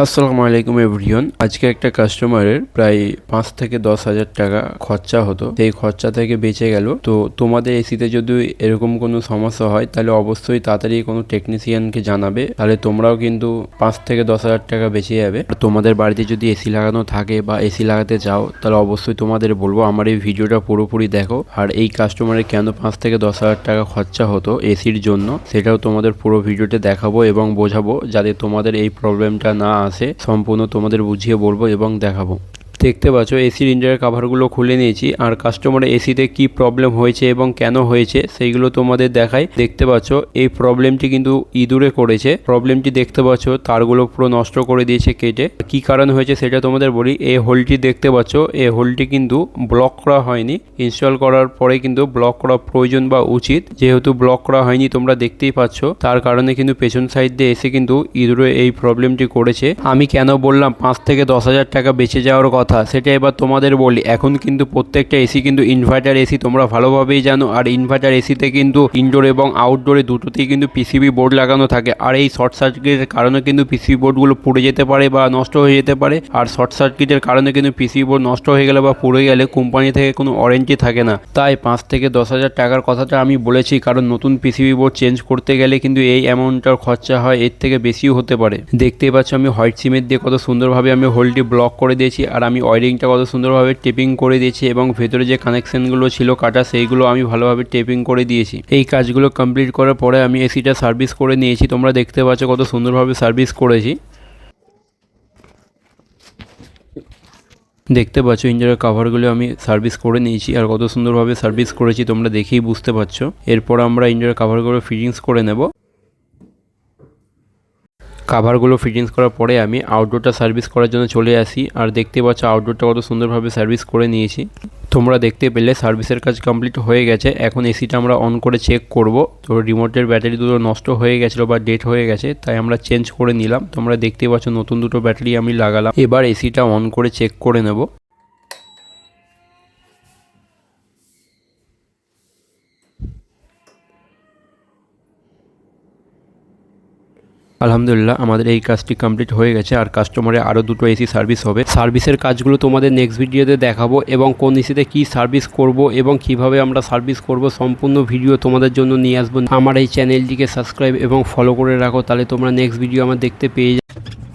আসসালামু আলাইকুম এভরিওয়ান। আজকে একটা কাস্টমারের প্রায় 5 থেকে 10 হাজার টাকা খরচা হতো, সেই খরচা থেকে বেঁচে গেল। তো তোমাদের এসিতে যদি এরকম কোনো সমস্যা হয় তাহলে অবশ্যই তাড়াতাড়ি কোনো টেকনিশিয়ানকে জানাবে, তাহলে তোমরাও কিন্তু 5 থেকে 10 হাজার টাকা বেঁচে যাবে। আর তোমাদের বাড়িতে যদি এসি লাগানো থাকে বা এসি লাগাতে চাও তাহলে অবশ্যই তোমাদের বলবো আমার এই ভিডিওটা পুরোপুরি দেখো। আর এই কাস্টমারের কেন 5 থেকে 10 হাজার টাকা খরচা হতো এসির জন্য সেটাও তোমাদের পুরো ভিডিওতে দেখাবো এবং বোঝাবো, যাতে তোমাদের এই প্রবলেমটা না আসে। সম্পূর্ণ তোমাদের বুঝিয়ে বলবো এবং দেখাবো। দেখতে পাচ্ছ এসির ইন্টারিয়র কাভারগুলো খুলে নিয়েছি, আর কাস্টমারের এসিতে কি প্রবলেম হয়েছে এবং কেন হয়েছে সেইগুলো তোমাদের দেখাই। দেখতে পাচ্ছ এই প্রবলেমটি কিন্তু ইঁদুরে করেছে। প্রবলেমটি দেখতে পাচ্ছ তারগুলো পুরো নষ্ট করে দিয়েছে কেটে। কি কারণ হয়েছে সেটা তোমাদের বলি। এই হোলটি দেখতে পাচ্ছ, এই হোলটি কিন্তু ব্লক করা হয়নি। ইনস্টল করার পরে কিন্তু ব্লক করা প্রয়োজন বা উচিত, যেহেতু ব্লক করা হয়নি তোমরা দেখতেই পাচ্ছ, তার কারণে কিন্তু পেছন সাইড দিয়ে এসে কিন্তু ইঁদুরে এই প্রবলেমটি করেছে। আমি কেন বললাম 5 থেকে 10 হাজার টাকা বেঁচে যাওয়ার কথা সেটা এবার তোমাদের বলি। এখন কিন্তু প্রত্যেকটা এসি কিন্তু ইনভার্টার এসি, তোমরা ভালোভাবেই জানো। আর ইনভার্টার এসিতে কিন্তু ইনডোর এবং আউটডোরে দুটোতেই কিন্তু পিসিবি বোর্ড লাগানো থাকে। আর এই শর্ট সার্কিটের কারণে কিন্তু পিসিবি বোর্ডগুলো পুড়ে যেতে পারে বা নষ্ট হয়ে যেতে পারে। আর শর্ট সার্কিটের কারণে কিন্তু পিসিবি বোর্ড নষ্ট হয়ে গেলে বা পুড়ে গেলে কোম্পানি থেকে কোনো ওয়ারেন্টি থাকে না। তাই 5 থেকে 10 হাজার টাকার কথাটা আমি বলেছি, কারণ নতুন পিসিবি বোর্ড চেঞ্জ করতে গেলে কিন্তু এই অ্যামাউন্টটার খরচা হয়, এর থেকে বেশিও হতে পারে। দেখতেই পাচ্ছ আমি হোয়াইট সিমেন্ট দিয়ে কত সুন্দরভাবে আমি হোলটি ব্লক করে দিয়েছি, আর আমি ওয়ারিংটা কত সুন্দরভাবে টেপিং করে দিয়েছি এবং ভেতরে যে কানেকশনগুলো ছিল কাটা সেইগুলো আমি ভালোভাবে টেপিং করে দিয়েছি। এই কাজগুলো কমপ্লিট করার পরে আমি এসিটা সার্ভিস করে নিয়েছি। তোমরা দেখতে পাচ্ছ কত সুন্দরভাবে সার্ভিস করেছি। দেখতে পাচ্ছ ইঞ্জিনের কাভারগুলো আমি সার্ভিস করে নিয়েছি, আর কত সুন্দরভাবে সার্ভিস করেছি তোমরা দেখেই বুঝতে পারছো। এরপর আমরা ইঞ্জিনের কাভারগুলো ফিটিংস করে নেব। কাভারগুলো ফিটিংস করার পরে আমি আউটডোরটা সার্ভিস করার জন্য চলে আসি, আর দেখতে পাচ্ছ আউটডোরটা কত সুন্দরভাবে সার্ভিস করে নিয়েছি। তোমরা দেখতে পেলে সার্ভিসের কাজ কমপ্লিট হয়ে গেছে। এখন এসিটা আমরা অন করে চেক করব। তো রিমোটের ব্যাটারি দুটো নষ্ট হয়ে গেছিলো বা ডেড হয়ে গেছে, তাই আমরা চেঞ্জ করে নিলাম। তোমরা দেখতে পাচ্ছ নতুন দুটো ব্যাটারি আমি লাগালাম। এবার এসিটা অন করে চেক করে নেব। আলহামদুলিল্লাহ আমাদের এই কাজটি কমপ্লিট হয়ে গেছে, আর কাস্টমারের আরও দুটো এসি সার্ভিস হবে। সার্ভিসের কাজগুলো তোমাদের নেক্সট ভিডিওতে দেখাবো, এবং কোন এসিতে কী সার্ভিস করব এবং কিভাবে আমরা সার্ভিস করব সম্পূর্ণ ভিডিও তোমাদের জন্য নিয়ে আসবো। আমার এই চ্যানেলটিকে সাবস্ক্রাইব এবং ফলো করে রাখো, তাহলে তোমরা নেক্সট ভিডিও আমার দেখতে পেয়ে যাবে।